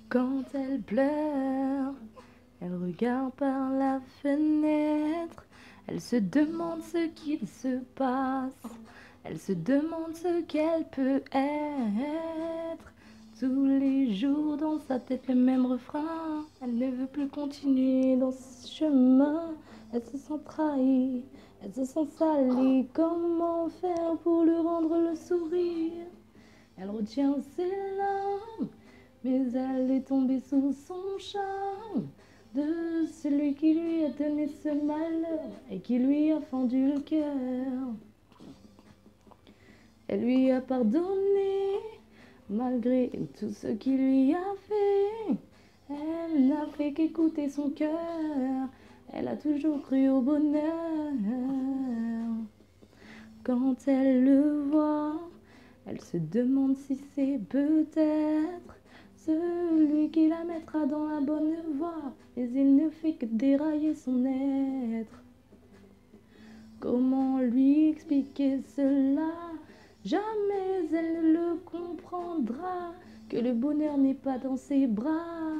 Quand elle pleure, elle regarde par la fenêtre. Elle se demande ce qu'il se passe. Elle se demande ce qu'elle peut être. Tous les jours dans sa tête le même refrain. Elle ne veut plus continuer dans ce chemin. Elle se sent trahie, elle se sent salie. Comment faire pour lui rendre le sourire? Elle retient ses larmes, mais elle est tombée sous son charme de celui qui lui a donné ce malheur et qui lui a fendu le cœur. Elle lui a pardonné malgré tout ce qu'il lui a fait. Elle n'a fait qu'écouter son cœur. Elle a toujours cru au bonheur. Quand elle le voit, elle se demande si c'est peut-être celui qui la mettra dans la bonne voie, mais il ne fait que dérailler son être. Comment lui expliquer cela? Jamais elle ne le comprendra, que le bonheur n'est pas dans ses bras,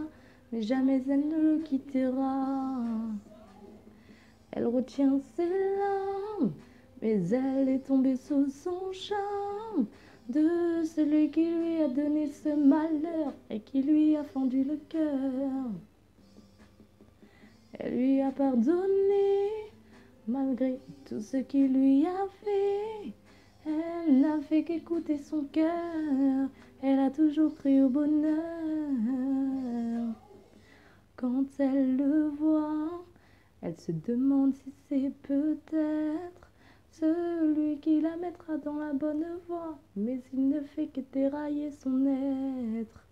mais jamais elle ne le quittera. Elle retient ses larmes, mais elle est tombée sous son charme de celui qui lui a donné ce malheur et qui lui a fendu le cœur. Elle lui a pardonné malgré tout ce qu'il lui a fait. Elle n'a fait qu'écouter son cœur. Elle a toujours cru au bonheur. Quand elle le voit, elle se demande si c'est peut-être celui qui la mettra dans la bonne voie, mais il ne fait que dérailler son être.